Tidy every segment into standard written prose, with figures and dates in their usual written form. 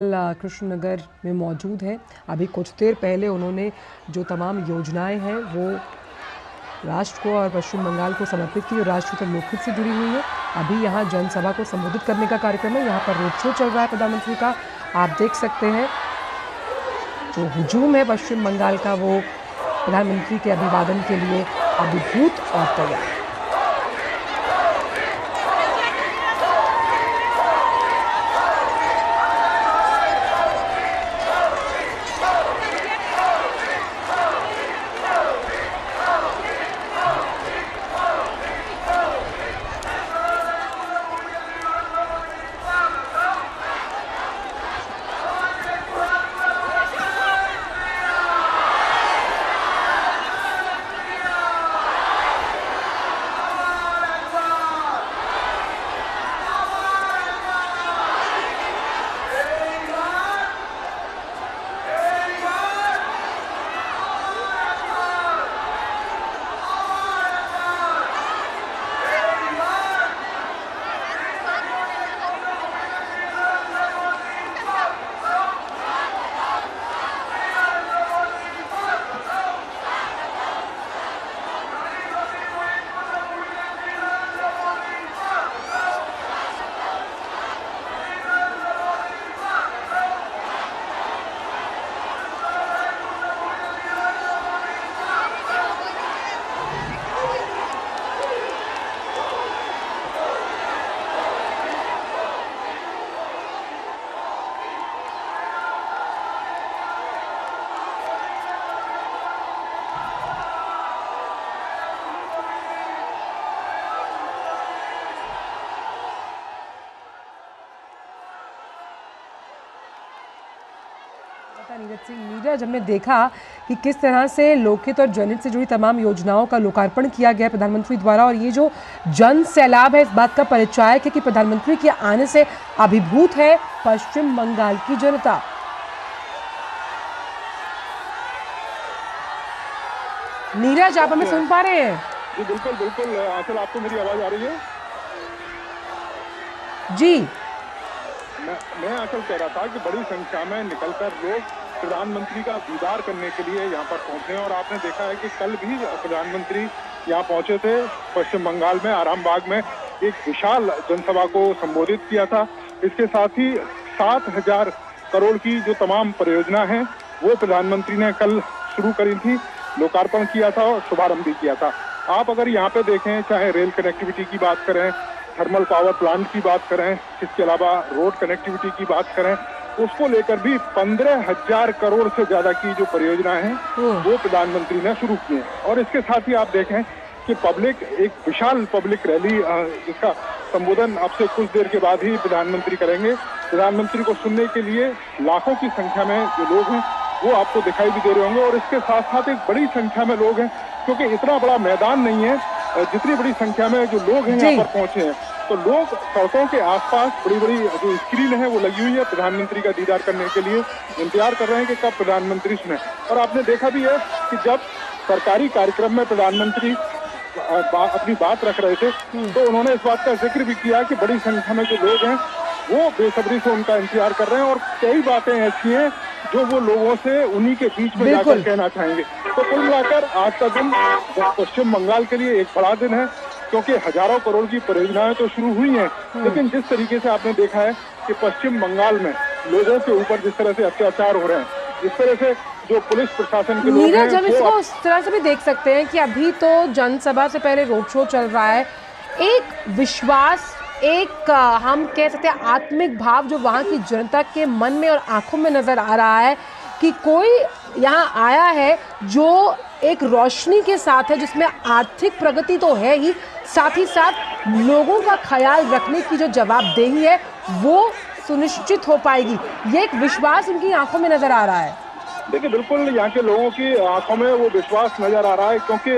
कृष्णनगर में मौजूद हैं। अभी कुछ देर पहले उन्होंने जो तमाम योजनाएं हैं वो राष्ट्र को और पश्चिम बंगाल को समर्पित की, जो राष्ट्र के लोकहित से जुड़ी हुई है। अभी यहाँ जनसभा को संबोधित करने का कार्यक्रम है। यहाँ पर रोड शो चल रहा है प्रधानमंत्री का। आप देख सकते हैं जो हुजूम है पश्चिम बंगाल का वो प्रधानमंत्री के अभिवादन के लिए अभिभूत और तैयार है। नीरज सिंह, नीरज, हमने देखा कि किस तरह से लोकहित और जनहित से जुड़ी तमाम योजनाओं का लोकार्पण किया गया प्रधानमंत्री द्वारा, और ये जो जन सैलाब है इस बात का परिचायक है कि प्रधानमंत्री के आने से अभिभूत है पश्चिम बंगाल की जनता। नीरज, आप हमें सुन पा रहे हैं? जी बिल्कुल बिल्कुल। आंचल, आपको मेरी आवाज आ रही है? जी, मैं आंचल कह रहा था कि बड़ी संख्या में निकलकर लोग प्रधानमंत्री का दीदार करने के लिए यहाँ पर पहुंचे हैं। और आपने देखा है कि कल भी प्रधानमंत्री यहाँ पहुंचे थे पश्चिम बंगाल में आरामबाग में, एक विशाल जनसभा को संबोधित किया था। इसके साथ ही 7,000 करोड़ की जो तमाम परियोजना है वो प्रधानमंत्री ने कल शुरू करी थी, लोकार्पण किया था और शुभारंभ भी किया था। आप अगर यहाँ पे देखें, चाहे रेल कनेक्टिविटी की बात करें, थर्मल पावर प्लांट की बात करें, इसके अलावा रोड कनेक्टिविटी की बात करें, उसको लेकर भी 15,000 करोड़ से ज्यादा की जो परियोजना है वो प्रधानमंत्री ने शुरू की है। और इसके साथ ही आप देखें कि पब्लिक, एक विशाल पब्लिक रैली जिसका संबोधन अब से कुछ देर के बाद ही प्रधानमंत्री करेंगे। प्रधानमंत्री को सुनने के लिए लाखों की संख्या में जो लोग हैं वो आपको दिखाई भी दे रहे होंगे। और इसके साथ साथ एक बड़ी संख्या में लोग हैं, क्योंकि इतना बड़ा मैदान नहीं है, जितनी बड़ी संख्या में जो लोग हैं यहाँ पर पहुंचे हैं, तो लोग सड़कों के आसपास बड़ी बड़ी जो स्क्रीन है वो लगी हुई है, प्रधानमंत्री का दीदार करने के लिए इंतजार कर रहे हैं कि कब प्रधानमंत्री सुने। और आपने देखा भी है कि जब सरकारी कार्यक्रम में प्रधानमंत्री अपनी बात रख रहे थे तो उन्होंने इस बात का जिक्र भी किया कि बड़ी संख्या में जो लोग हैं वो बेसब्री से उनका इंतजार कर रहे हैं, और कई बातें ऐसी हैं जो वो लोगों से उन्हीं के बीच में जाकर कहना चाहेंगे। तो कुल मिलाकर आज का दिन पश्चिम बंगाल के लिए एक बड़ा दिन है, क्योंकि हजारों करोड़ की परियोजनाएं तो शुरू हुई हैं, लेकिन जिस तरीके से आपने देखा है कि पश्चिम बंगाल में लोगों के ऊपर जिस तरह से अत्याचार हो रहे हैं, जिस तरह से जो पुलिस प्रशासन के लोग हैं, नीरज, हम इसको उस तरह से भी देख सकते हैं कि अभी तो जनसभा से पहले रोड शो चल रहा है। एक विश्वास, एक हम कह सकते हैं आत्मिक भाव जो वहाँ की जनता के मन में और आंखों में नजर आ रहा है कि कोई यहाँ आया है जो एक रोशनी के साथ है, जिसमें आर्थिक प्रगति तो है ही, साथ ही साथ लोगों का ख्याल रखने की जो जवाबदेही है वो सुनिश्चित हो पाएगी। ये एक विश्वास उनकी आंखों में नजर आ रहा है। देखिए बिल्कुल, यहाँ के लोगों की आंखों में वो विश्वास नजर आ रहा है, क्योंकि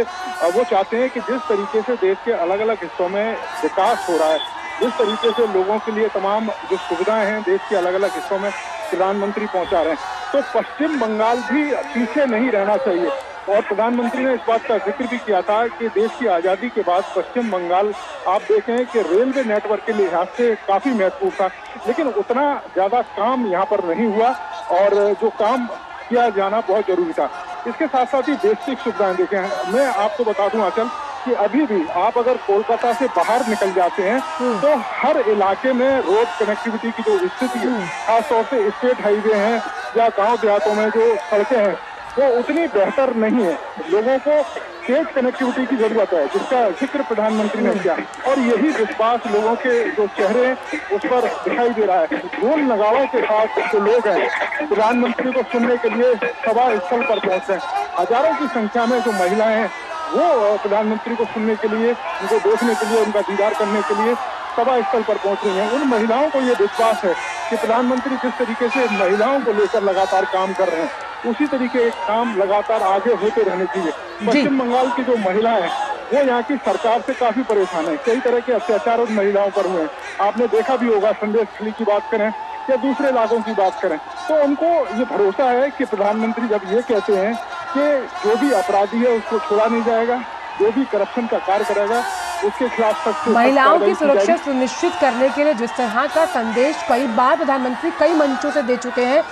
वो चाहते हैं कि जिस तरीके से देश के अलग अलग हिस्सों में विकास हो रहा है, जिस तरीके से लोगों के लिए तमाम जो सुविधाएं हैं देश के अलग अलग हिस्सों में प्रधानमंत्री पहुंचा रहे हैं, तो पश्चिम बंगाल भी पीछे नहीं रहना चाहिए। और प्रधानमंत्री ने इस बात का जिक्र भी किया था कि देश की आजादी के बाद पश्चिम बंगाल आप देखें कि रेलवे नेटवर्क के लिहाज से काफी महत्वपूर्ण था, लेकिन उतना ज्यादा काम यहाँ पर नहीं हुआ और जो काम किया जाना बहुत जरूरी था। इसके साथ साथ ही बेसिक सुविधाएं देखें, मैं आपको बता दूं आंचल कि अभी भी आप अगर कोलकाता से बाहर निकल जाते हैं तो हर इलाके में रोड कनेक्टिविटी की जो स्थिति है, खासतौर से स्टेट हाईवे हैं या गांव देहातों में जो सड़कें हैं वो उतनी बेहतर नहीं है। लोगों को तेज कनेक्टिविटी की जरूरत है, जिसका जिक्र प्रधानमंत्री ने किया और यही विश्वास लोगों के जो चेहरे हैं उस पर दिखाई दे रहा है। ढोल नगाड़ों के साथ जो लोग हैं प्रधानमंत्री को सुनने के लिए सभा स्थल पर पहुंचे हैं। हजारों की संख्या में जो महिलाएं हैं वो प्रधानमंत्री को सुनने के लिए, उनको देखने के लिए, उनका दीदार करने के लिए सभा स्थल पर पहुंच रही हैं। उन महिलाओं को ये विश्वास है कि प्रधानमंत्री जिस तरीके से महिलाओं को लेकर लगातार काम कर रहे हैं उसी तरीके के काम लगातार आगे होते रहने चाहिए। पश्चिम बंगाल की जो महिलाएं हैं वो यहाँ की सरकार से काफी परेशान है। कई तरह के अत्याचार उन महिलाओं पर हुए हैं, आपने देखा भी होगा। संदेश खली की बात करें या दूसरे इलाकों की बात करें तो उनको ये भरोसा है कि प्रधानमंत्री जब ये कहते हैं कि जो भी अपराधी है उसको छोड़ा नहीं जाएगा, जो भी करप्शन का कार्य करेगा उसके खिलाफ सख्त महिलाओं की सुरक्षा सुनिश्चित करने के लिए जिस तरह का संदेश कई बार प्रधानमंत्री कई मंचों से दे चुके हैं,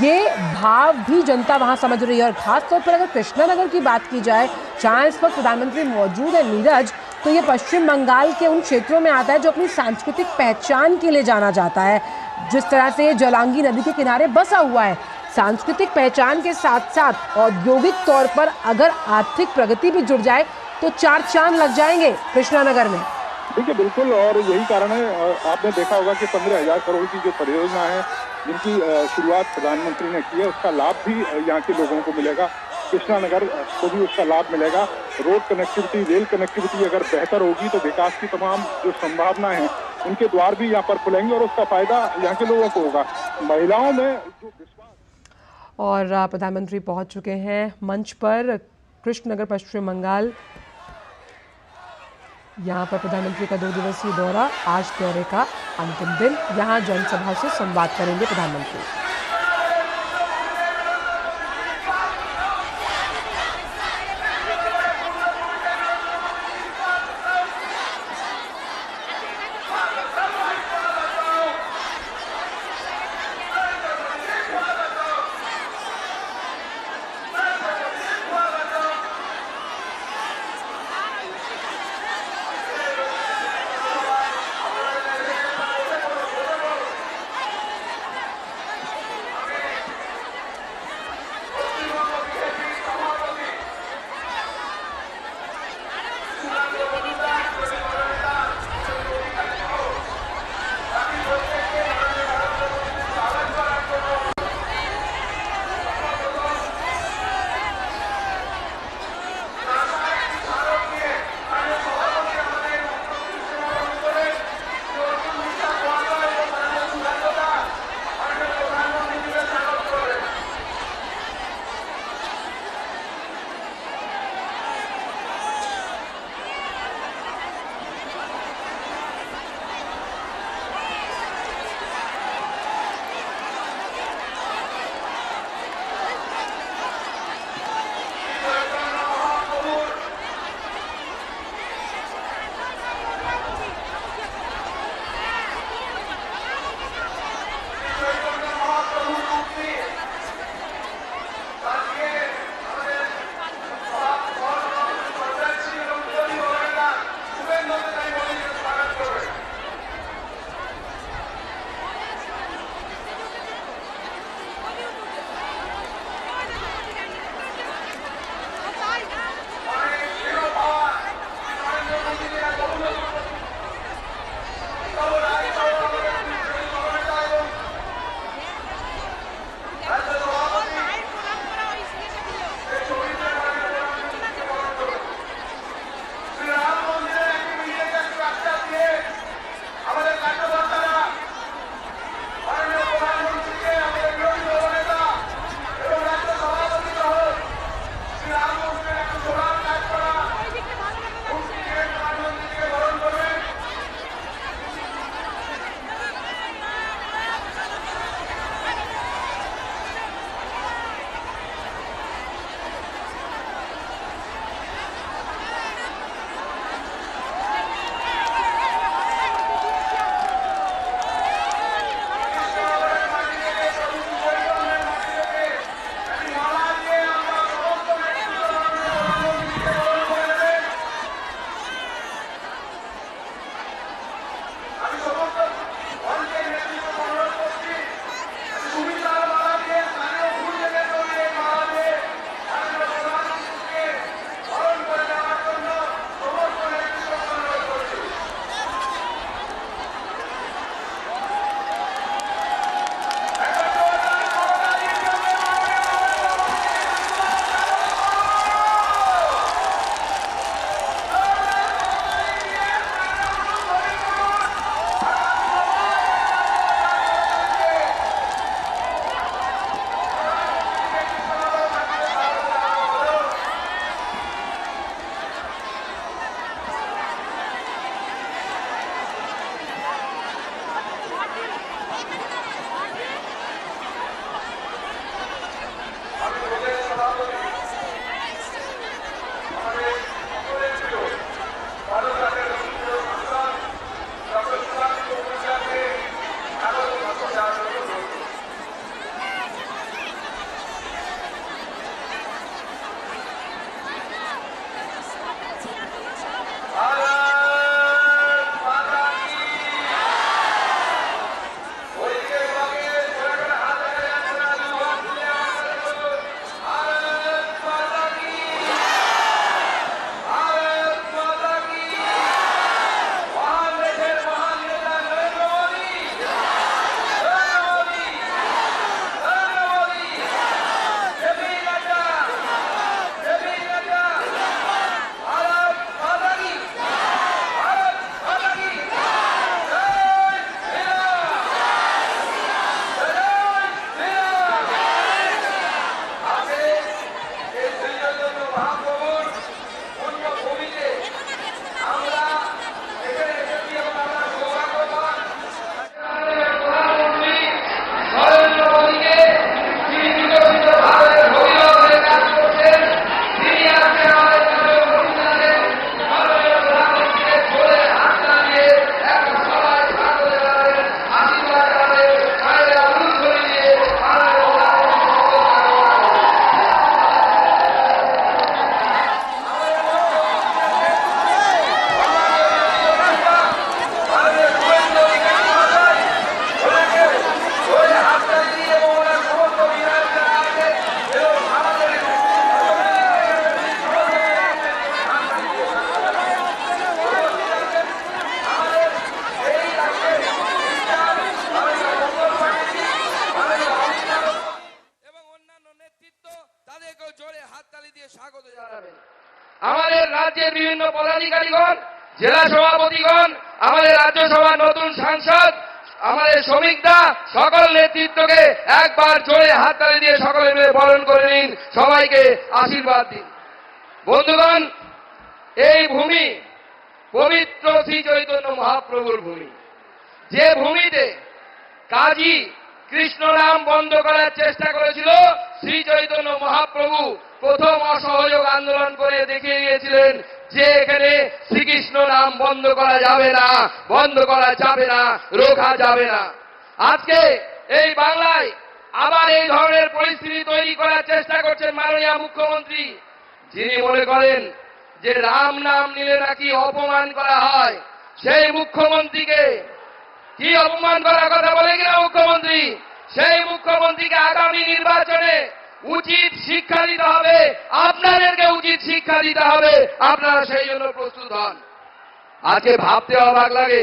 ये भाव भी जनता वहां समझ रही है। और खासतौर पर अगर कृष्णानगर की बात की जाए, जहां इस वक्त प्रधानमंत्री मौजूद है नीरज, तो ये पश्चिम बंगाल के उन क्षेत्रों में आता है जो अपनी सांस्कृतिक पहचान के लिए जाना जाता है। जिस तरह से जलांगी नदी के किनारे बसा हुआ है, सांस्कृतिक पहचान के साथ साथ औद्योगिक तौर पर अगर आर्थिक प्रगति भी जुड़ जाए तो चार चांद लग जाएंगे कृष्णानगर में। देखिए बिल्कुल, और यही कारण है आपने देखा होगा कि 15,000 करोड़ की जो परियोजना है जिनकी शुरुआत प्रधानमंत्री ने की है उसका लाभ भी यहाँ के लोगों को मिलेगा। कृष्णानगर को भी उसका लाभ मिलेगा। रोड कनेक्टिविटी, रेल कनेक्टिविटी अगर बेहतर होगी तो विकास की तमाम जो संभावनाएं हैं उनके द्वार भी यहाँ पर खुलेंगे और उसका फायदा यहाँ के लोगों को होगा। महिलाओं में जो विश्वास। और प्रधानमंत्री पहुंच चुके हैं मंच पर। कृष्णनगर पश्चिम बंगाल, यहाँ पर प्रधानमंत्री का 2 दिवसीय दौरा, आज दौरे का अंतिम दिन। यहाँ जनसभा से संवाद करेंगे प्रधानमंत्री। স্বাগত জানাবেন। আমাদের রাজ্যের বিভিন্ন পদাধিকারীগণ, জেলা সভাপতিগণ, আমাদের রাজ্যসভার নতুন সাংসদ, আমাদের শ্রমিকরা, সকল নেতৃত্বকে একবার জোরে হাততালি দিয়ে সকলে মিলে বরণ করে নিন, সবাইকে আশীর্বাদ দিন। বন্ধুগণ, এই ভূমি পবিত্র শ্রী চৈতন্য মহাপ্রভুর ভূমি, যে ভূমিতে কাজী কৃষ্ণ নাম বন্ধ করার চেষ্টা করেছিল শ্রী চৈতন্য মহাপ্রভু প্রথম অসহযোগ আন্দোলন করে দেখিয়ে দিয়েছিলেন যে এখানে শ্রীকৃষ্ণ নাম বন্ধ করা যাবে না, বন্ধ করা যাবে না, রোখা যাবে না। আজকে এই বাংলায় আবার এই ধরনের পরিস্থিতি তৈরি করার চেষ্টা করছেন মাননীয় মুখ্যমন্ত্রী, যিনি মনে করেন যে রাম নাম নিলে নাকি অপমান করা হয়। সেই মুখ্যমন্ত্রীকে কি অপমান করার কথা বলে কিনা মুখ্যমন্ত্রী, সেই মুখ্যমন্ত্রীকে আগামী নির্বাচনে উচিত শিক্ষা দিতে হবে, আপনাদেরকে উচিত শিক্ষা দিতে হবে, আপনারা সেই জন্য প্রস্তুত হন। আজকে ভাবতে অবাক লাগে,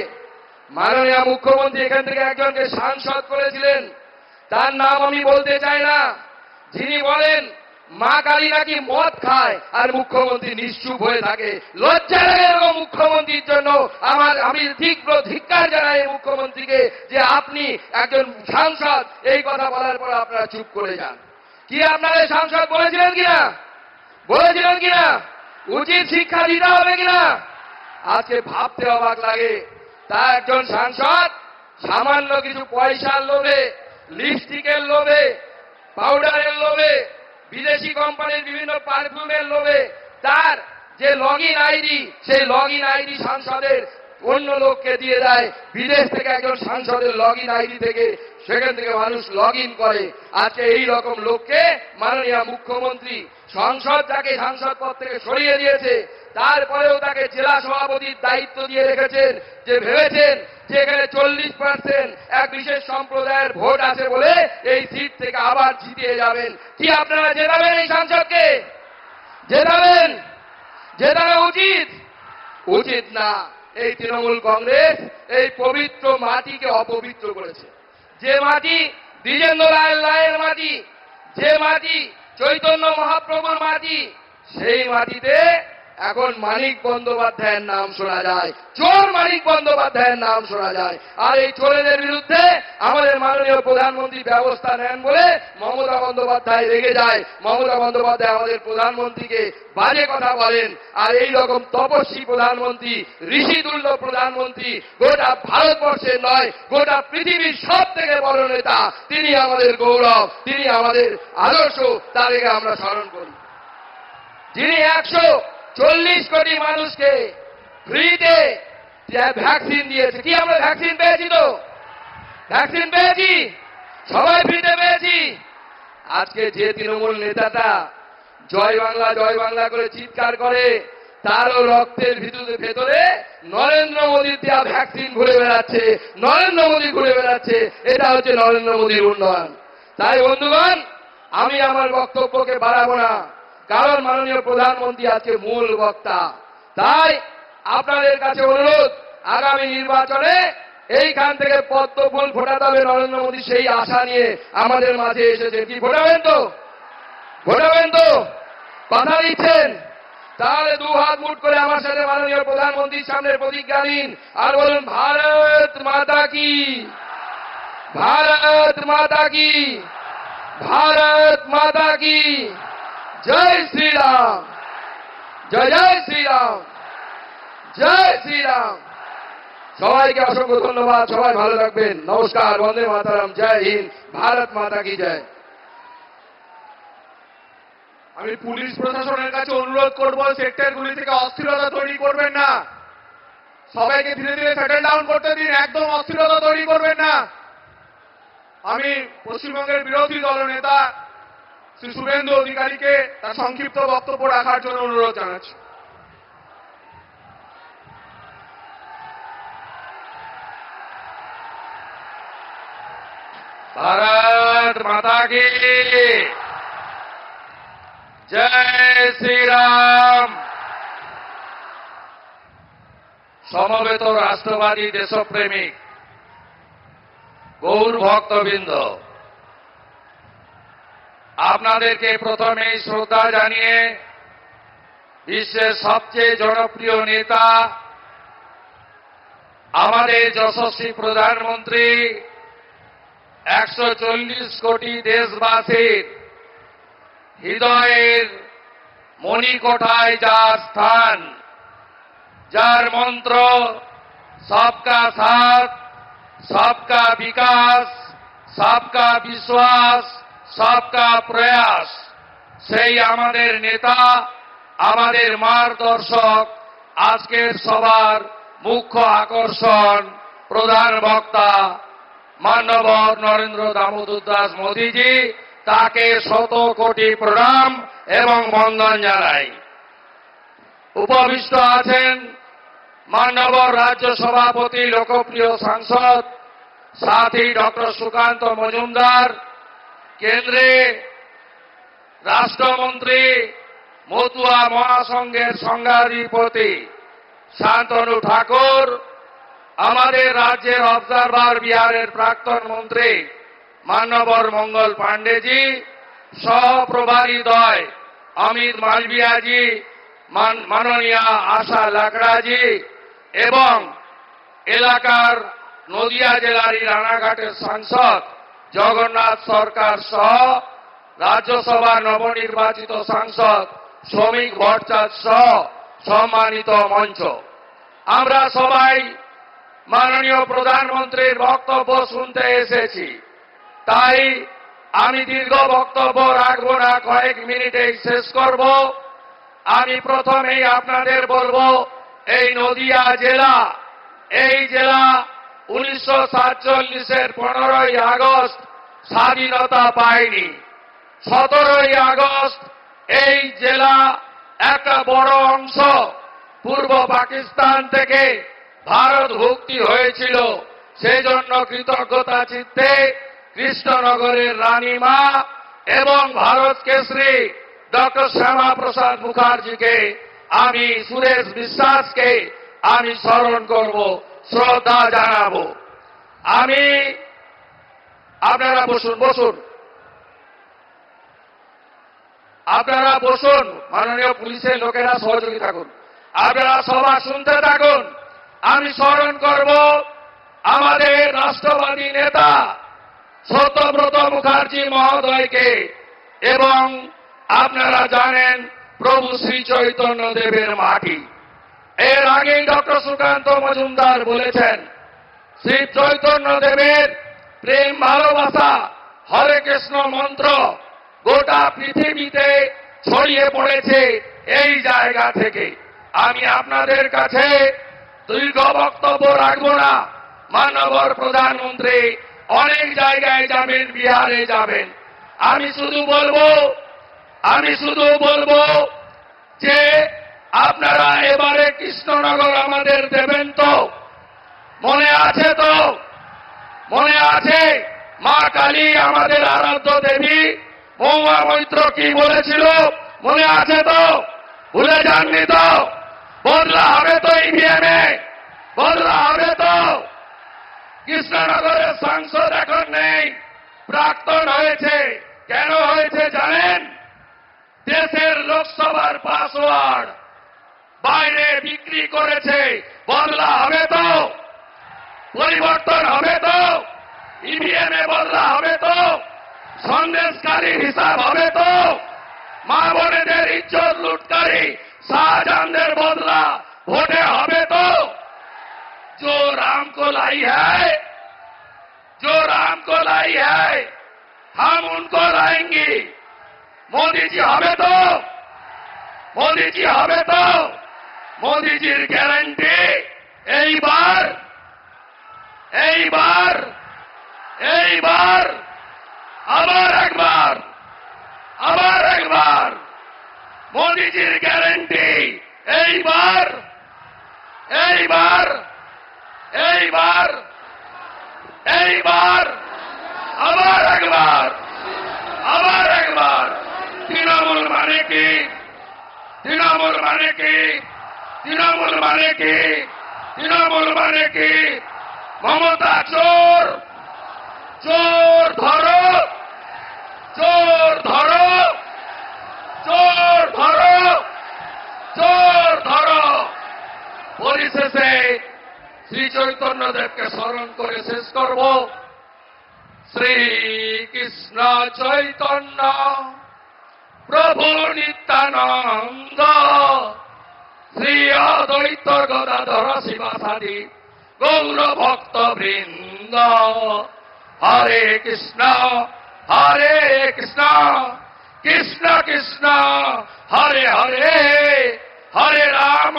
মাননীয় মুখ্যমন্ত্রী এখান থেকে একজনকে সাংসদ করেছিলেন, তার নাম আমি বলতে চাই না, যিনি বলেন মা কালী নাকি মদ খায় আর মুখ্যমন্ত্রী নিশ্চুপ হয়ে থাকে। লজ্জা লাগে এরকম মুখ্যমন্ত্রীর জন্য। আমি তীব্র ধিক্কার জানাই এই মুখ্যমন্ত্রীকে যে আপনি একজন সাংসদ, এই কথা বলার পর আপনারা চুপ করে যান। কি আপনারা সাংসদ বলেছিলেন কিনা, বলেছিলেন কিনা, উচিত শিক্ষা দিতে হবে কিনা? আজকে ভাবতে অবাক লাগে, তা একজন সাংসদ সামান্য কিছু পয়সার লোভে, লিপস্টিকের লোভে, পাউডারের লোভে, বিদেশি কোম্পানির বিভিন্ন পারফিউমের লোভে তার যে লগ ইন আইডি, সেই লগ ইন আইডি সাংসদের অন্য লোককে দিয়ে দেয়। বিদেশ থেকে একজন সাংসদের লগ ইন আইডি থেকে সেখান থেকে মানুষ লগ ইন করে। আজকে এই রকম লোককে মাননীয় মুখ্যমন্ত্রী সংসদ তাকে সাংসদ পদ থেকে সরিয়ে দিয়েছে, তারপরেও তাকে জেলা সভাপতির দায়িত্ব দিয়ে রেখেছেন, যে ভেবেছেন যে এখানে 40% এক বিশেষ সম্প্রদায়ের ভোট আছে বলে এই সিট থেকে আবার জিতিয়ে যাবেন। কি আপনারা জেতাবেন এই সাংসদকে? জেতাবেন? জেতানো উচিত? উচিত না। এই তৃণমূল কংগ্রেস এই পবিত্র মাটিকে অপবিত্র করেছে। যে মাটি দ্বিজেন্দ্র রায়ের মাটি, যে মাটি চৈতন্য মহাপ্রভুর মাটি, সেই মাটিতে এখন মানিক বন্দ্যোপাধ্যায়ের নাম শোনা যায়, চোর মানিক বন্দ্যোপাধ্যায়ের নাম শোনা যায়। আর এই চোরেদের বিরুদ্ধে আমাদের মাননীয় প্রধানমন্ত্রী ব্যবস্থা নেন বলে মমতা বন্দ্যোপাধ্যায় রেগে যায়। মমতা বন্দ্যোপাধ্যায় আমাদের প্রধানমন্ত্রীকে বাজে কথা বলেন। আর এই রকম তপস্বী প্রধানমন্ত্রী, ঋষিতুল্য প্রধানমন্ত্রী গোটা ভারতবর্ষের নয়, গোটা পৃথিবীর সব থেকে বড় নেতা, তিনি আমাদের গৌরব, তিনি আমাদের আদর্শ, তাদেরকে আমরা স্মরণ করি। যিনি 140 কোটি মানুষকে ফ্রিতে ভ্যাকসিন দিয়েছে। কি আমরা ভ্যাকসিন পেয়েছি? তো ভ্যাকসিন পেয়েছি, সবাই ফ্রিতে পেয়েছি। আজকে যে তৃণমূল নেতাটা জয় বাংলা করে চিৎকার করে, তারও রক্তের ভেতরে নরেন্দ্র মোদীর দেওয়া ভ্যাকসিন ঘুরে বেড়াচ্ছে, নরেন্দ্র মোদী ঘুরে বেড়াচ্ছে। এটা হচ্ছে নরেন্দ্র মোদীর উন্নয়ন। তাই বন্ধুগণ, আমি আমার বক্তব্যকে বাড়াবো না, কারণ মাননীয় প্রধানমন্ত্রী আজকে মূল বক্তা। তাই আপনাদের কাছে অনুরোধ, আগামী নির্বাচনে এইখান থেকে পদ্ম ফুল ফোটাতে হবে নরেন্দ্র মোদী, সেই আশা নিয়ে আমাদের মাঝে এসেছে। কি ভোটাবেন তো? ভোটাবেন তো? কথা দিচ্ছেন? তাহলে দু হাত মুঠ করে আমার সাথে মাননীয় প্রধানমন্ত্রীর সামনে প্রতিজ্ঞা নিন আর বলুন, ভারত মাতা কি, ভারত মাতা কি, ভারত মাতা কি, জয় শ্রীরাম, জয় জয় শ্রীরাম, জয় শ্রীরাম। সবাইকে অসংখ্য ধন্যবাদ। সবাই ভালো থাকবেন। নমস্কার, বন্দে মাতারাম, জয় হিন্দ, ভারত মাতা কি জয়। আমি পুলিশ প্রশাসনের কাছে অনুরোধ করব, সেক্টরগুলি থেকে অস্থিরতা তৈরি করবেন না, সবাইকে ধীরে ধীরে সেটেল ডাউন করতে দিন, একদম অস্থিরতা তৈরি করবেন না। আমি পশ্চিমবঙ্গের বিরোধী দলনেতা শ্রী শুভেন্দু অধিকারীকে তার সংক্ষিপ্ত বক্তব্য রাখার জন্য অনুরোধ জানাচ্ছি। भारत माता की जय श्री राम। সমবেত রাষ্ট্রবাদী দেশপ্রেমিক গৌর ভক্তবৃন্দ, আপনাদেরকে প্রথমেই শ্রদ্ধা জানিয়ে বিশ্বের সবচেয়ে জনপ্রিয় নেতা, আমাদের যশস্বী প্রধানমন্ত্রী, 140 কোটি দেশবাসীর হৃদয়ের মণিকোঠায় যার স্থান, যার মন্ত্র সবকা সাথ, সবকা বিকাশ, সবকা বিশ্বাস, সবকা প্রয়াস, সেই আমাদের নেতা, আমাদের মার্গদর্শক, আজকের সবার মুখ্য আকর্ষণ, প্রধান বক্তা মাননীয় নরেন্দ্র দামোদর দাস মোদীজি, তাকে 100 কোটি প্রণাম এবং বন্দন জানাই। উপবিষ্ট আছেন মাননীয় রাজ্য সভাপতি, লোকপ্রিয় সাংসদ সাথী ডক্টর সুকান্ত মজুমদার, কেন্দ্রে রাষ্ট্রমন্ত্রী, মতুয়া মহাসংঘের সংঘাধিপতি শান্তনু ঠাকুর, আমাদের রাজ্যের অবজারভার বিহারের প্রাক্তন মন্ত্রী মান্যবর মঙ্গল পাণ্ডেজি, সহপ্রভারী দ্বয় অমিত মালভিয়াজি, মাননীয়া আশা লাকড়াজি এবং এলাকার নদিয়া জেলার রানাঘাটের সাংসদ জগন্নাথ সরকার সহ রাজ্যসভা নবনির্বাচিত সাংসদ শ্রমিক ভট্টাচার্য সহ সম্মানিত মঞ্চ, আমরা সবাই মাননীয় প্রধানমন্ত্রীর বক্তব্য শুনতে এসেছি। তাই আমি দীর্ঘ বক্তব্য রাখব না, কয়েক মিনিটেই শেষ করব। আমি প্রথমেই আপনাদের বলবো, এই নদিয়া জেলা, এই জেলা 1947-এর 15ই আগস্ট স্বাধীনতা পায়নি। 17ই আগস্ট এই জেলা একটা বড় অংশ পূর্ব পাকিস্তান থেকে ভারত ভুক্তি হয়েছিল। সেজন্য কৃতজ্ঞতা চিত্তে কৃষ্ণনগরের রানীমা এবং ভারত কেশরী ডক্টর শ্যামা প্রসাদ মুখার্জিকে, আমি সুরেশ বিশ্বাসকে আমি স্মরণ করব, শ্রদ্ধা জানাবো। আপনারা বসুন, আপনারা বসুন, মাননীয় পুলিশের লোকেরা সহযোগী থাকুন, আপনারা সভা শুনতে থাকুন। আমি স্মরণ করব আমাদের রাষ্ট্রবাদী নেতা সত্যব্রত মুখার্জি মহোদয়কে, এবং আপনারা জানেন প্রভু শ্রী চৈতন্য দেবের মাটি। এর আগেই ডক্টর সুকান্ত মজুমদার বলেছেন, শ্রী চৈতন্য দেবের প্রেম ভালোবাসা হরে কৃষ্ণ মন্ত্র গোটা পৃথিবীতে ছড়িয়ে পড়েছে এই জায়গা থেকে। আমি আপনাদের কাছে দীর্ঘ বক্তব্য রাখব না। মাননীয় প্রধানমন্ত্রী অনেক জায়গায় যাবেন, বিহারে যাবেন। আমি শুধু বলবো যে আপনারা এবারে কৃষ্ণনগর আমাদের দেবেন তো? মনে আছে তো? মনে আছে মা কালী আমাদের আরাধ্য দেবী, মহুয়া মৈত্র কি বলেছিল? মনে আছে তো? ভুলে যাননি তো? বদলা হবে তো ইভিএমে? বদলা হবে তো? কৃষ্ণনগরের সাংসদ এখন নেই, প্রাক্তন হয়েছে। কেন হয়েছে জানেন? দেশের লোকসভার পাসওয়ার্ড বাইরে বিক্রি করেছে। বদলা হবে তো? পরিবর্তন হবে তো? ইভিএমে বদলা হবে তো? সন্দেশকারীর হিসাব হবে তো? মা বোনেদের ইজ্জত লুটকারী শাহজাহানদের বদলা ভোটে হবে তো? जो राम को लाई है हम उनको लाएंगे। मोदी जी হবে তো? मोदी जी হবে তো? মোদিজির গ্যারান্টি এইবার আবার একবার মোদিজির গ্যারান্টি এইবার আবার একবার তৃণমূল মানে কি? মমতা চোর ধরো, চোর শেষে শ্রী চৈতন্যদেবকে স্মরণ করে শেষ করব। শ্রীকৃষ্ণ চৈতন্য প্রভু নিত্যানন্দ শ্রী অদ্বৈত গদাধর শিবাসাদি গৌর ভক্ত বৃন্দ। হরে কৃষ্ণ কৃষ্ণ কৃষ্ণ হরে হরে, হরে রাম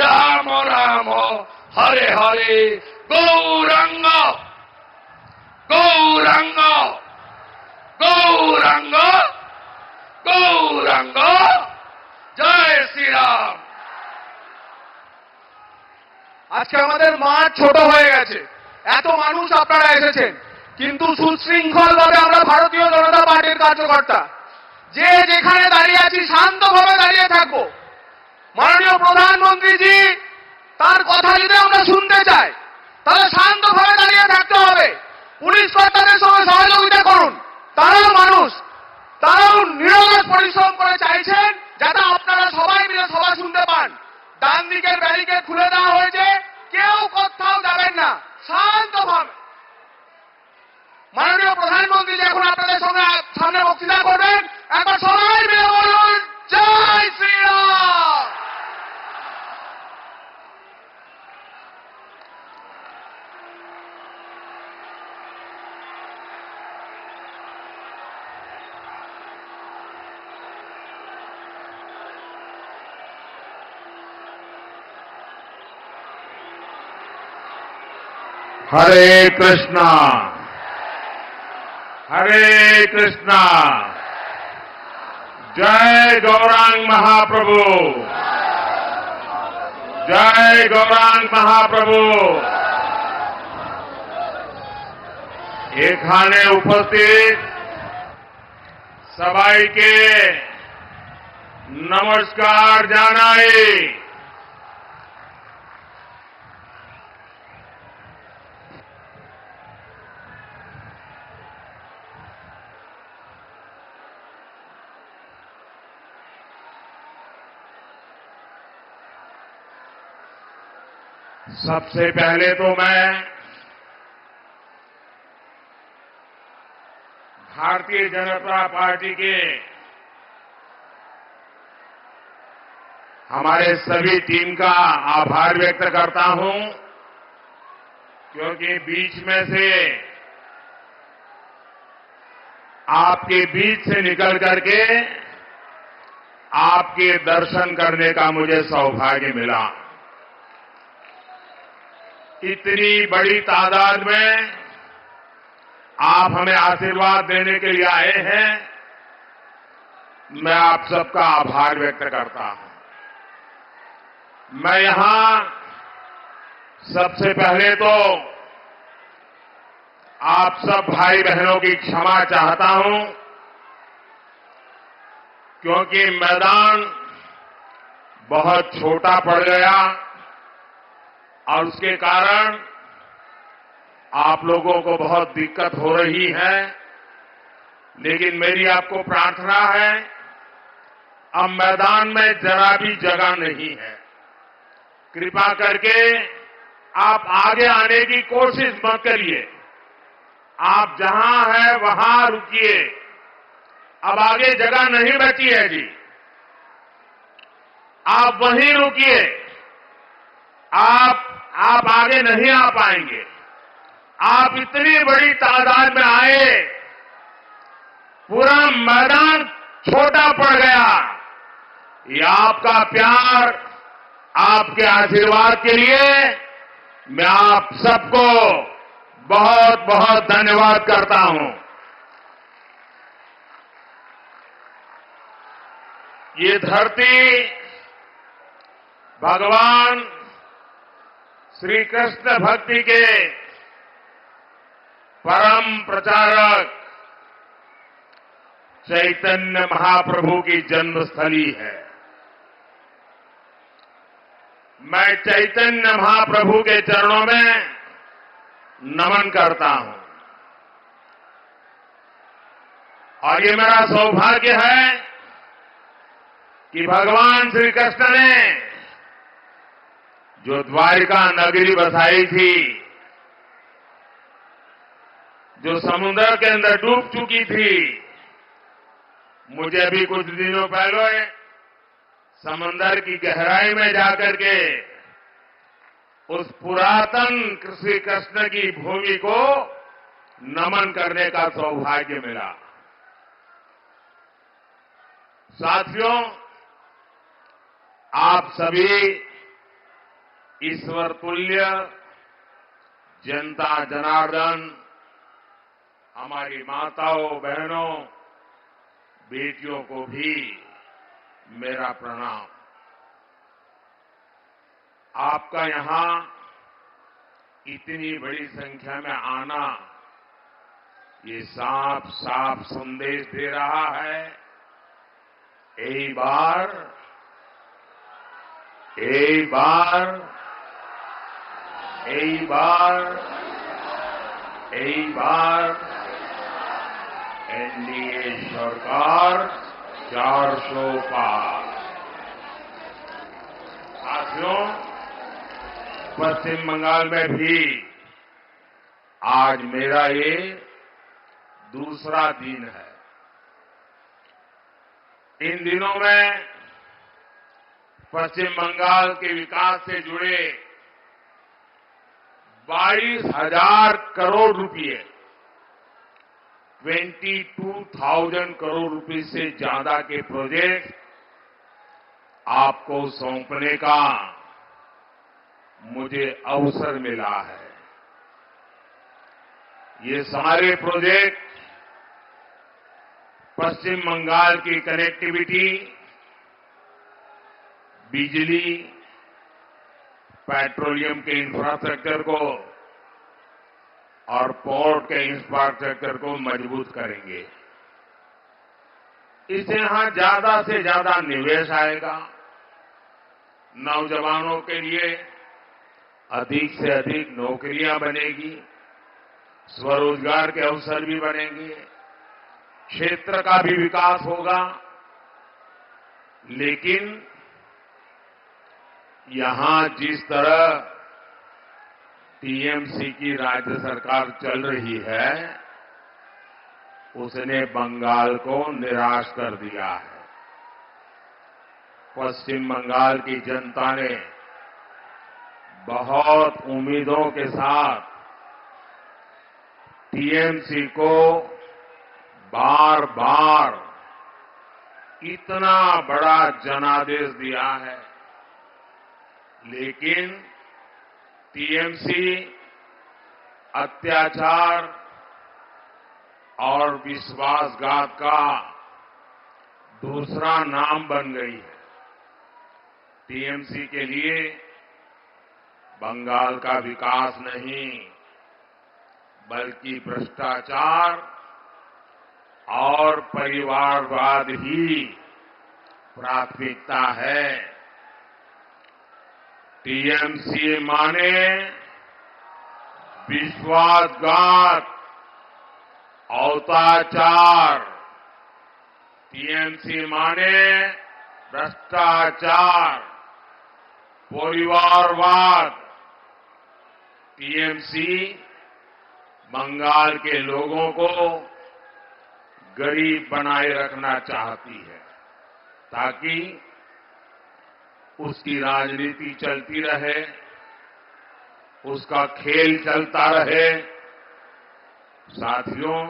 রাম রাম হরে হরে। গৌরাঙ্গ গৌরাঙ্গ গৌরাঙ্গ গৌরাঙ্গ জয় শ্রীরাম। আজকে আমাদের মাঠ ছোট হয়ে গেছে, এত মানুষ আপনারা এসেছেন, কিন্তু সুশৃঙ্খল ভাবে আমরা ভারতীয় জনতা পার্টির কার্যকর্তা যে যেখানে দাঁড়িয়ে আছি শান্তভাবে দাঁড়িয়ে থাকবো। মাননীয় প্রধানমন্ত্রীজি তার কথা যদি আমরা শুনতে চাই তাহলে শান্তভাবে দাঁড়িয়ে থাকতে হবে। পুলিশ কর্তাদের সঙ্গে সহযোগিতা করুন, তারাও মানুষ, তারাও নিরলস পরিশ্রম করে চাইছেন যাতে আপনারা সবাই মিলে সভা শুনতে পান। ডান দিকের ব্যারিকেড খুলে দেওয়া হয়েছে, কেউ কোথাও যাবেন না, শান্তভাবে। মাননীয় প্রধানমন্ত্রী এখন আপনাদের সঙ্গে সামনে বক্তৃতা করবেন, একবার সবাই মিলে বলুন জয় শ্রীরাম। हरे कृष्णा जय गौरांग महाप्रभु, जय गौरांग महाप्रभु। एखाने उपस्थित सबाई के नमस्कार जानाई। सबसे पहले तो मैं भारतीय जनता पार्टी के हमारे सभी टीम का आभार व्यक्त करता हूं, क्योंकि बीच में से आपके बीच से निकल करके आपके दर्शन करने का मुझे सौभाग्य मिला। इतनी बड़ी तादाद में आप हमें आशीर्वाद देने के लिए आए हैं, मैं आप सबका आभार व्यक्त करता हूं। मैं यहां सबसे पहले तो आप सब भाई बहनों की क्षमा चाहता हूं, क्योंकि मैदान बहुत छोटा पड़ गया और उसके कारण आप लोगों को बहुत दिक्कत हो रही है। लेकिन मेरी आपको प्रार्थना है, अब मैदान में जरा भी जगह नहीं है, कृपा करके आप आगे आने की कोशिश मत करिए। आप जहां हैं वहां रुकिए, अब आगे जगह नहीं बची है जी, आप वहीं रुकिए। आप आगे नहीं आ पाएंगे। आप इतनी बड़ी तादाद में आए, पूरा मैदान छोटा पड़ गया। ये आपका प्यार, आपके आशीर्वाद के लिए मैं आप सबको बहुत बहुत धन्यवाद करता हूं। ये धरती भगवान श्री कृष्ण भक्ति के परम प्रचारक चैतन्य महाप्रभु की जन्मस्थली है। मैं चैतन्य महाप्रभु के चरणों में नमन करता हूं और ये मेरा सौभाग्य है कि भगवान श्री कृष्ण ने जो द्वारिका नगरी बसाई थी, जो समुद्र के अंदर डूब चुकी थी। मुझे अभी कुछ दिनों पहले समंदर की गहराई में जाकर के उस पुरातन श्री कृष्ण की भूमि को नमन करने का सौभाग्य मिला। साथियों, आप सभी ईश्वर तुल्य जनता जनार्दन, हमारी माताओं बहनों बेटियों को भी मेरा प्रणाम। आपका यहां इतनी बड़ी संख्या में आना ये साफ साफ संदेश दे रहा है, एक बार एनडीए सरकार 400 पार। साथियों, पश्चिम बंगाल में भी आज मेरा ये दूसरा दिन है। इन दिनों में पश्चिम बंगाल के विकास से जुड़े 22,000 करोड़ रुपए, 22,000 करोड़ रुपए से ज्यादा के प्रोजेक्ट आपको सौंपने का मुझे अवसर मिला है। ये सारे प्रोजेक्ट पश्चिम बंगाल की कनेक्टिविटी, बिजली, पेट्रोलियम के इंफ्रास्ट्रक्चर को और पोर्ट के इंफ्रास्ट्रक्चर को मजबूत करेंगे। इससे यहां ज्यादा से ज्यादा निवेश आएगा, नौजवानों के लिए अधिक से अधिक नौकरियां बनेगी, स्वरोजगार के अवसर भी बनेंगे, क्षेत्र का भी विकास होगा। लेकिन यहां जिस तरह टीएमसी की राज्य सरकार चल रही है, उसने बंगाल को निराश कर दिया है। पश्चिम बंगाल की जनता ने बहुत उम्मीदों के साथ टीएमसी को बार बार इतना बड़ा जनादेश दिया है, लेकिन टीएमसी अत्याचार और विश्वासघात का दूसरा नाम बन गई है। टीएमसी के लिए बंगाल का विकास नहीं, बल्कि भ्रष्टाचार और परिवारवाद ही प्राथमिकता है। टीएमसी माने विश्वासघात, अत्याचार। टीएमसी माने भ्रष्टाचार, परिवारवाद। टीएमसी बंगाल के लोगों को गरीब बनाए रखना चाहती है, ताकि उसकी राजनीति चलती रहे, उसका खेल चलता रहे। साथियों,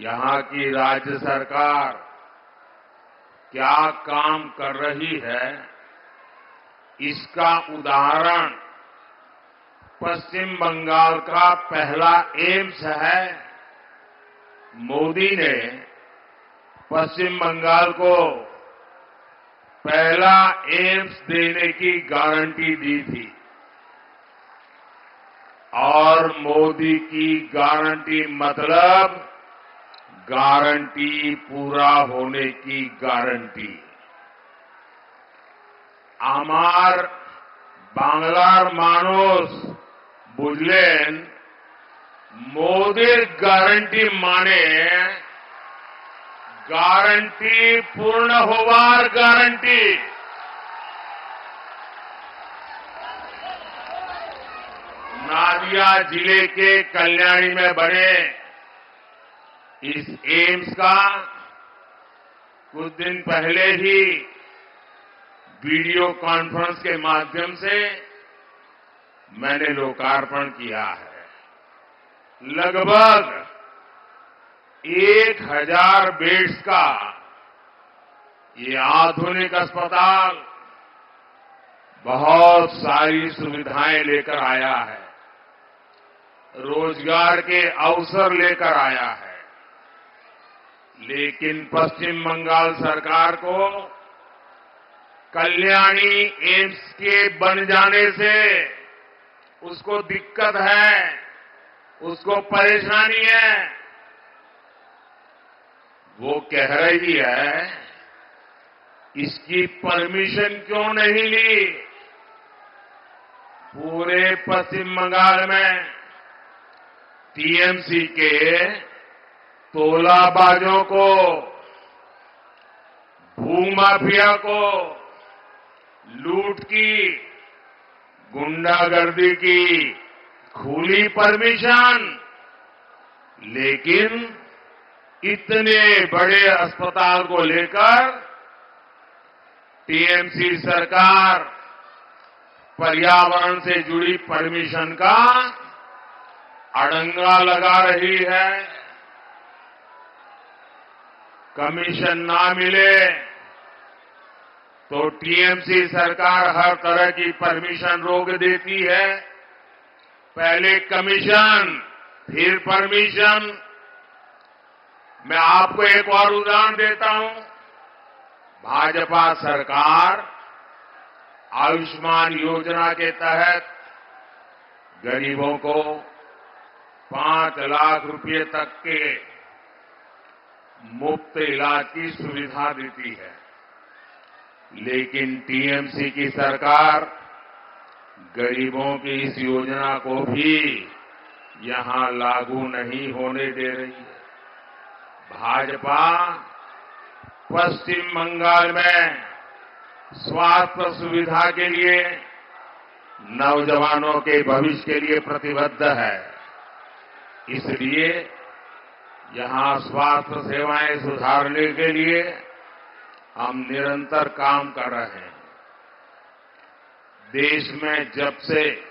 यहां की राज्य सरकार क्या काम कर रही है, इसका उदाहरण पश्चिम बंगाल का पहला एम्स है। मोदी ने पश्चिम बंगाल को पहला एम्स देने की गारंटी दी थी, और मोदी की गारंटी मतलब गारंटी पूरा होने की गारंटी। আমার বাংলার মানুষ বুঝলেন, মোদির গ্যারান্টি মানে গ্যারান্টি পূর্ণ হওয়ার গ্যারান্টি। नादिया जिले के कल्याणी में बने इस एम्स का कुछ दिन पहले ही वीडियो कॉन्फ्रेंस के माध्यम से मैंने लोकार्पण किया है। लगभग 1000 बेड्स का ये आधुनिक अस्पताल बहुत सारी सुविधाएं लेकर आया है, रोजगार के अवसर लेकर आया है। लेकिन पश्चिम बंगाल सरकार को कल्याणी एम्स के बन जाने से उसको दिक्कत है, उसको परेशानी है। वो कह रही है इसकी परमिशन क्यों नहीं ली। पूरे पश्चिम बंगाल में टीएमसी के तोलाबाजों को, भूमाफिया को, लूट की, गुंडागर्दी की खुली परमिशन, लेकिन इतने बड़े अस्पताल को लेकर टीएमसी सरकार पर्यावरण से जुड़ी परमिशन का अड़ंगा लगा रही है। कमीशन ना मिले तो टीएमसी सरकार हर तरह की परमिशन रोक देती है। पहले कमीशन, फिर परमिशन। मैं आपको एक और उदाहरण देता हूं। भाजपा सरकार आयुष्मान योजना के तहत गरीबों को 5 लाख रुपए तक के मुफ्त इलाज की सुविधा देती है। लेकिन टीएमसी की सरकार गरीबों की इस योजना को भी यहां लागू नहीं होने दे रही है। भाजपा पश्चिम बंगाल में स्वास्थ्य सुविधा के लिए, नौजवानों के भविष्य के लिए प्रतिबद्ध है। इसलिए यहां स्वास्थ्य सेवाएं सुधारने के लिए हम निरंतर काम कर रहे हैं। देश में जब से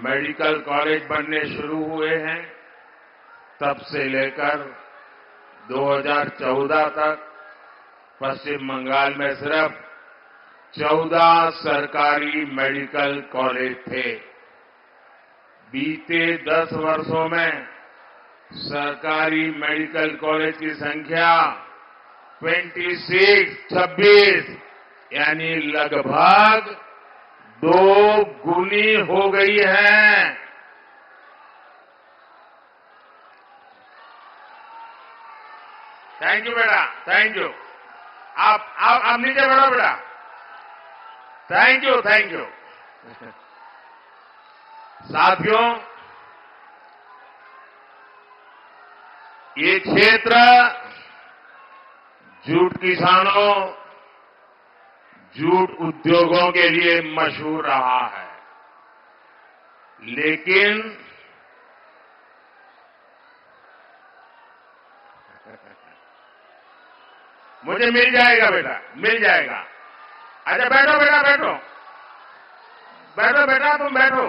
मेडिकल कॉलेज बनने शुरू हुए हैं, तब से लेकर 2014 तक पश्चिम बंगाल में सिर्फ 14 सरकारी मेडिकल कॉलेज थे। बीते 10 वर्षों में सरकारी मेडिकल कॉलेज की संख्या 26 यानी लगभग 2 गुनी हो गई है। थैंक यू बेटा, थैंक यू। आप नीचे बैठो बेटा। Thank you, thank you. साथियों, ये क्षेत्र जूट किसानों, जूट उद्योगों के लिए मशहूर रहा है। लेकिन मुझे मिल जाएगा बेटा, मिल जाएगा। अच्छा बैठो बेटा, बैठो बैठो बेटा, तुम बैठो।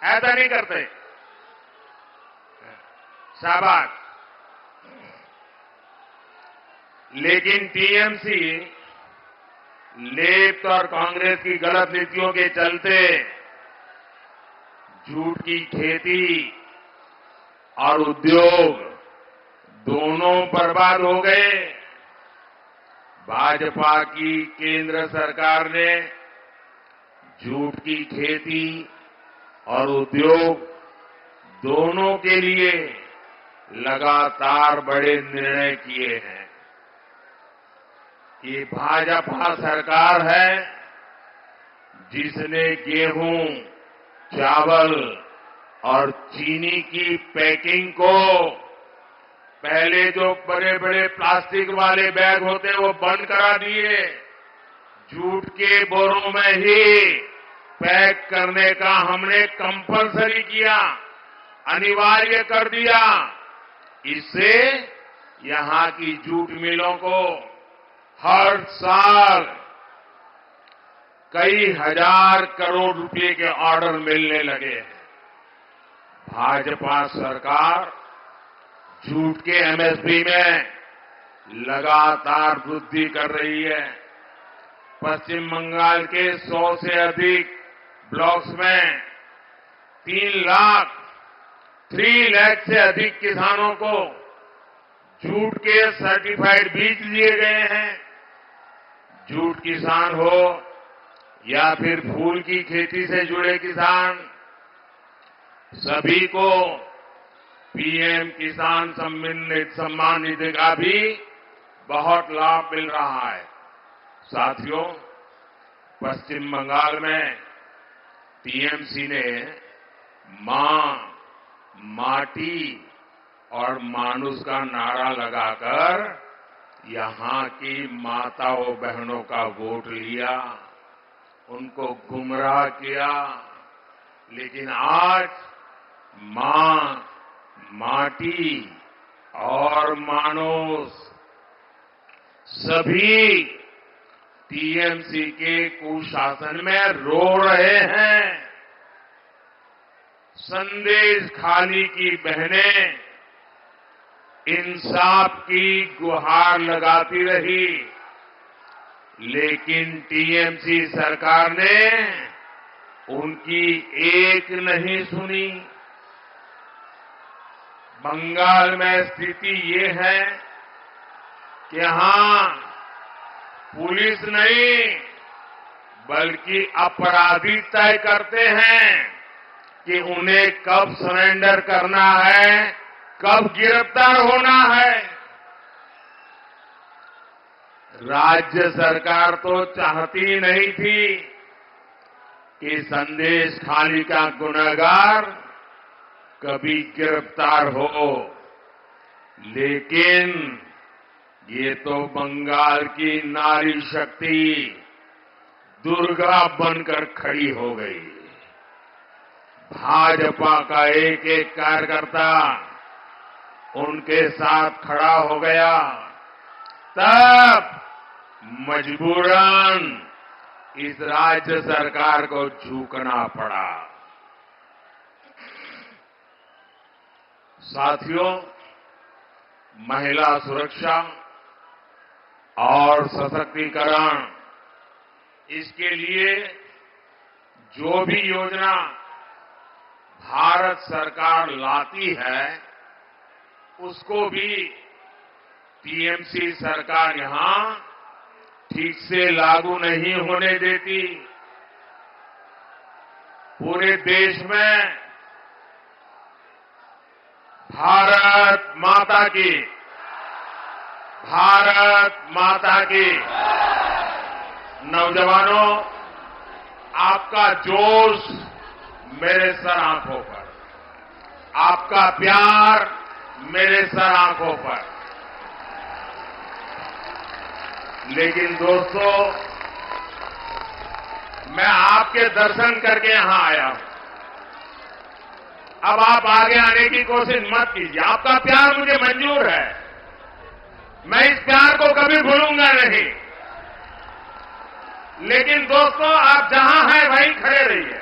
ऐसा नहीं करते। शाबाश। लेकिन टीएमसी लेफ्ट और कांग्रेस की गलत नीतियों के चलते जूट की खेती और उद्योग दोनों बर्बाद हो गए। भाजपा की केंद्र सरकार ने जूट की खेती और उद्योग दोनों के लिए लगातार बड़े निर्णय किए हैं। ये भाजपा सरकार है जिसने गेहूं, चावल और चीनी की पैकिंग को, पहले जो बड़े बड़े प्लास्टिक वाले बैग होते वो बंद करा दिए, जूट के बोरों में ही पैक करने का हमने कंपलसरी किया, अनिवार्य कर दिया। इससे यहां की जूट मिलों को हर साल कई हजार करोड़ रुपए के ऑर्डर मिलने लगे हैं। भाजपा सरकार जूट के एमएसपी में लगातार वृद्धि कर रही है। पश्चिम बंगाल के 100 से अधिक ब्लॉक्स में 3 लाख से अधिक किसानों को जूट के सर्टिफाइड बीज दिए गए हैं। जूट किसान हो या फिर फूल की खेती से जुड़े किसान, सभी को पीएम किसान सम्मान निधि का भी बहुत लाभ मिल रहा है। साथियों, पश्चिम बंगाल में टीएमसी ने मां, माटी और मानुष का नारा लगाकर यहां की माताओं बहनों का वोट लिया, उनको गुमराह किया। लेकिन आज मां, माटी और मानुष सभी टीएमसी के कुशासन में रो रहे हैं। संदेश खाली की बहनें इंसाफ की गुहार लगाती रही, लेकिन टीएमसी सरकार ने उनकी एक नहीं सुनी। बंगाल में स्थिति ये है कि यहां पुलिस नहीं बल्कि अपराधी तय करते हैं कि उन्हें कब सरेंडर करना है, कब गिरफ्तार होना है। राज्य सरकार तो चाहती नहीं थी कि संदेश खाली का गुनहगार कभी गिरफ्तार हो, लेकिन ये तो बंगाल की नारी शक्ति दुर्गा बनकर खड़ी हो गई। भाजपा का एक एक कार्यकर्ता उनके साथ खड़ा हो गया, तब मजबूरन इस राज्य सरकार को झुकना पड़ा। साथियों, महिला सुरक्षा और सशक्तिकरण, इसके लिए जो भी योजना भारत सरकार लाती है उसको भी टीएमसी सरकार यहां ठीक से लागू नहीं होने देती। पूरे देश में भारत माता की, भारत माता की। नौजवानों, आपका जोश मेरे सर आंखों पर, आपका प्यार मेरे सर आंखों पर। लेकिन दोस्तों, मैं आपके दर्शन करके यहां आया हूं। अब आप आगे आने की कोशिश मत कीजिए। आपका प्यार मुझे मंजूर है, मैं इस प्यार को कभी भूलूंगा नहीं। लेकिन दोस्तों, आप जहां हैं वहीं खड़े रहिए।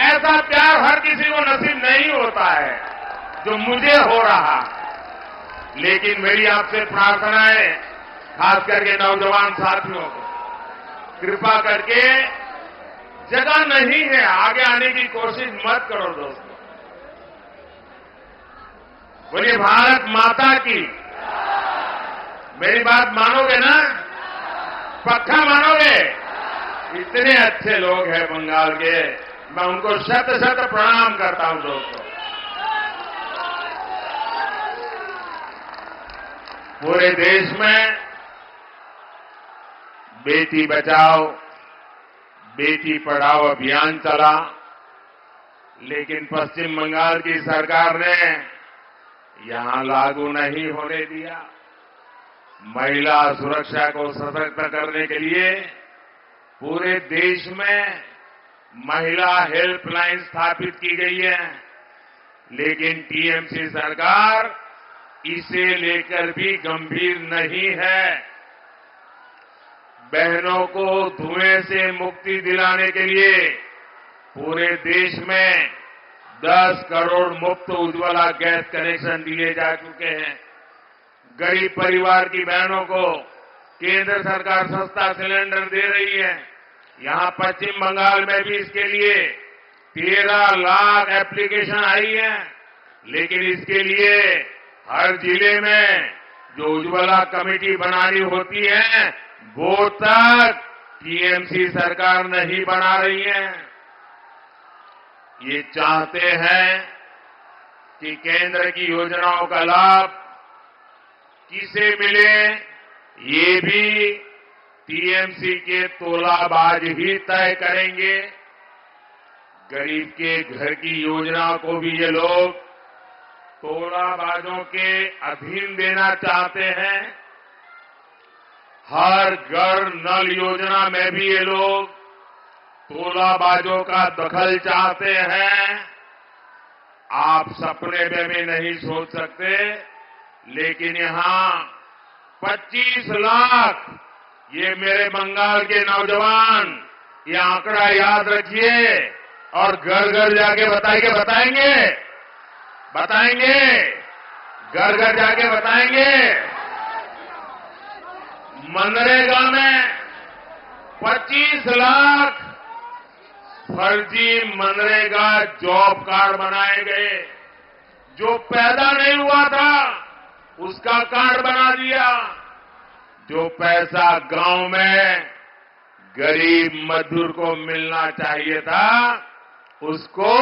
ऐसा प्यार हर किसी को नसीब नहीं होता है जो मुझे हो रहा। लेकिन मेरी आपसे प्रार्थना है, खास करके नौजवान साथियों को, कृपा करके जगह नहीं है, आगे आने की कोशिश मत करो दोस्तों। बोलिए भारत माता की। मेरी बात मानोगे ना? पक्का मानोगे? इतने अच्छे लोग हैं बंगाल के, मैं उनको शत शत प्रणाम करता हूं दोस्तों। पूरे देश में बेटी बचाओ बेटी पढ़ाओ अभियान चला, लेकिन पश्चिम बंगाल की सरकार ने यहां लागू नहीं होने दिया। महिला सुरक्षा को सशक्त करने के लिए पूरे देश में महिला हेल्पलाइन स्थापित की गई है, लेकिन टीएमसी सरकार इसे लेकर भी गंभीर नहीं है। बहनों को धुएं से मुक्ति दिलाने के लिए पूरे देश में 10 करोड़ मुफ्त उज्ज्वला गैस कनेक्शन दिए जा चुके हैं। गरीब परिवार की बहनों को केंद्र सरकार सस्ता सिलेंडर दे रही है। यहां पश्चिम बंगाल में भी इसके लिए 13 लाख एप्लीकेशन आई है, लेकिन इसके लिए हर जिले में जो उज्ज्वला कमेटी बनानी होती है वो तक टीएमसी सरकार नहीं बना रही है। ये चाहते हैं कि केंद्र की योजनाओं का लाभ किसे मिले, ये भी टीएमसी के तोलाबाज ही तय करेंगे। गरीब के घर की योजना को भी ये लोग तोलाबाजों के अधीन देना चाहते हैं। हर घर नल योजना में भी ये लोग तोलाबाजों का दखल चाहते हैं। आप सपने में भी नहीं सोच सकते, लेकिन यहां 25 लाख ये मेरे बंगाल के नौजवान ये आंकड़ा याद रखिए और घर घर जाके बताएंगे घर घर जाके बताएंगे। मनरेगा में 25 लाख फर्जी मनरेगा जॉब कार्ड बनाए गए। जो पैदा नहीं हुआ था उसका कार्ड बना दिया। जो पैसा गांव में गरीब मजदूर को मिलना चाहिए था उसको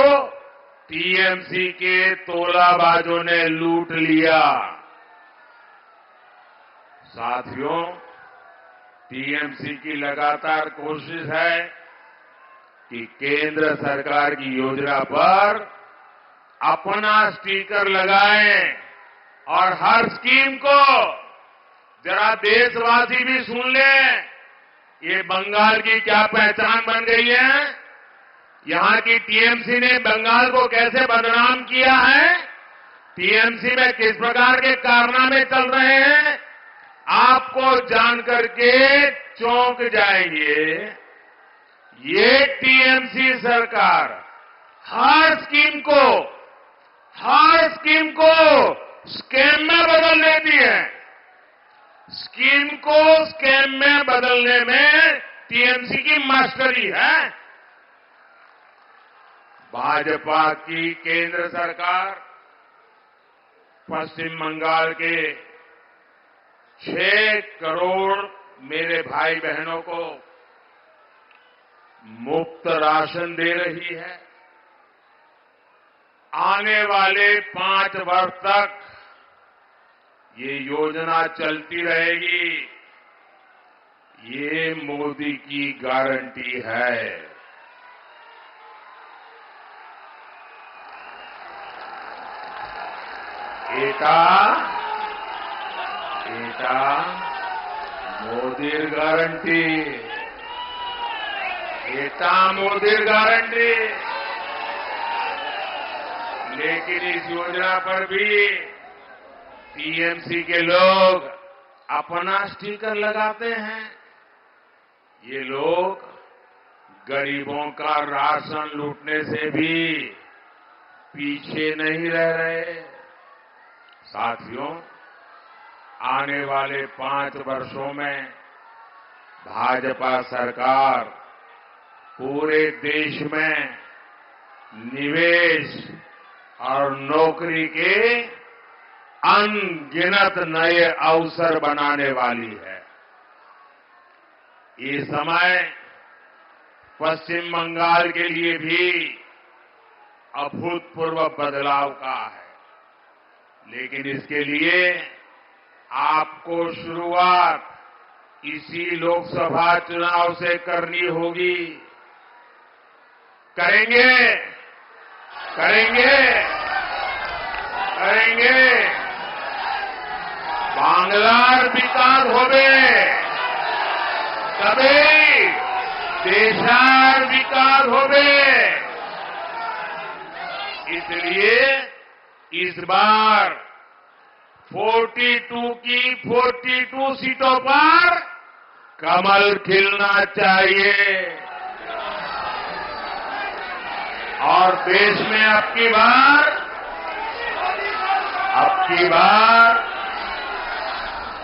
टीएमसी के तोलाबाजों ने लूट लिया। साथियों, टीएमसी की लगातार कोशिश है कि केंद्र सरकार की योजना पर अपना स्टिकर लगाएं और हर स्कीम को जरा देशवासी भी सुन लें। ये बंगाल की क्या पहचान बन गई है, यहां की टीएमसी ने बंगाल को कैसे बदनाम किया है, टीएमसी में किस प्रकार के कारनामे चल रहे हैं, आपको जानकर के चौंक जाएंगे। ये टीएमसी सरकार हर स्कीम को स्कैम में बदल देती है। स्कीम को स्कैम में बदलने में टीएमसी की मास्टरी है। भाजपा की केंद्र सरकार पश्चिम बंगाल के 6 करोड़ मेरे भाई बहनों को मुफ्त राशन दे रही है। आने वाले 5 वर्ष तक ये योजना चलती रहेगी। ये मोदी की गारंटी है। एटा मोदीर गारंटी, मोदीर गारंटी। लेकिन इस योजना पर भी टीएमसी के लोग अपना स्टिकर लगाते हैं। ये लोग गरीबों का राशन लूटने से भी पीछे नहीं रह रहे। साथियों, आने वाले 5 वर्षों में भाजपा सरकार पूरे देश में निवेश और नौकरी के अनगिनत नए अवसर बनाने वाली है। ये समय पश्चिम बंगाल के लिए भी अभूतपूर्व बदलाव का है, लेकिन इसके लिए आपको शुरुआत इसी लोकसभा चुनाव से करनी होगी। करेंगे। বাংলার বিকাশ হবে, তবেই देशार विकास होवे। इसलिए इस बार 42 की 42 सीटों पर कमल खिलना चाहिए और देश में अब की बार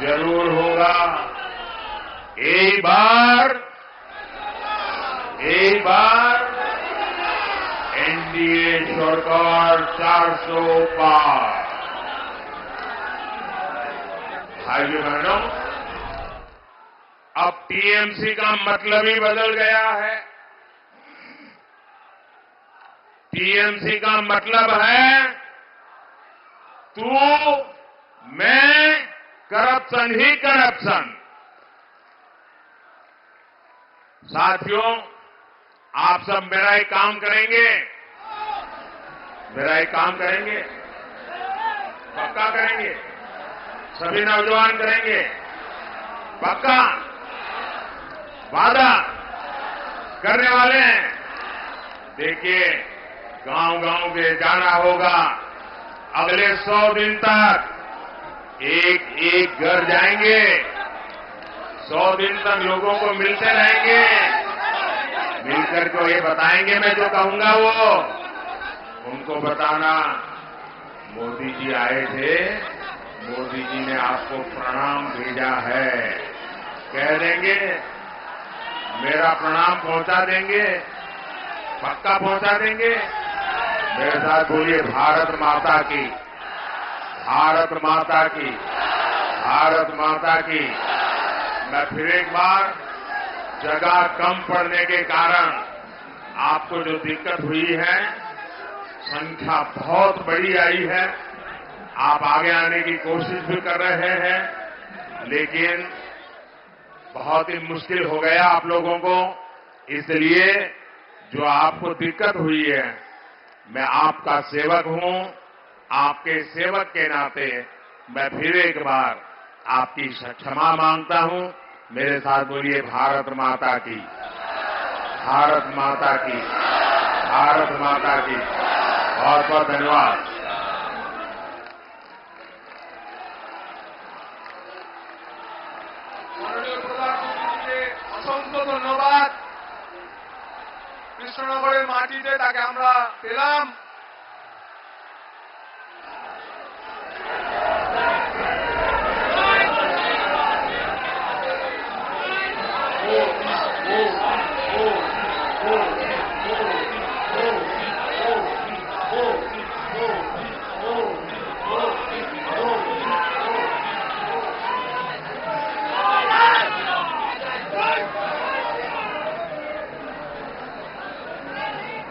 जरूर होगा। एक बार एनडीए सरकार 400 पार। भाइयों बहनों, अब टीएमसी का मतलब ही बदल गया है। टीएमसी का मतलब है तू, मैं, करप्शन ही करप्शन। साथियों, आप सब मेरा एक काम करेंगे, पक्का करेंगे, सभी नौजवान करेंगे, पक्का वादा करने वाले हैं। देखिए, गांव-गांव के जाना होगा। अगले 100 दिन तक एक घर जाएंगे, 100 दिन तक लोगों को मिलते रहेंगे, मिलकर को ये बताएंगे, मैं जो कहूंगा वो उनको बताना। मोदी जी आए थे, मोदी जी ने आपको प्रणाम भेजा है, कह देंगे, मेरा प्रणाम पहुंचा देंगे, पक्का पहुंचा देंगे। मेरे साथ बोलिए, भारत माता की, भारत माता की, भारत माता की। मैं फिर एक बार, जगह कम पड़ने के कारण आपको जो दिक्कत हुई है, संख्या बहुत बड़ी आई है, आप आगे आने की कोशिश भी कर रहे हैं, लेकिन बहुत ही मुश्किल हो गया आप लोगों को। इसलिए जो आपको दिक्कत हुई है, मैं आपका सेवक हूं, आपके सेवक के नाते मैं फिर एक बार आपकी क्षमा मांगता हूं। मेरे साथ बोलिए, भारत माता की, भारत माता की, भारत माता की। बहुत बहुत धन्यवाद। মাননীয় প্রধানমন্ত্রীকে অসংখ্য ধন্যবাদ। কৃষ্ণনগরের মাটিতে তাকে আমরা পেলাম। Oh, oh, oh, oh.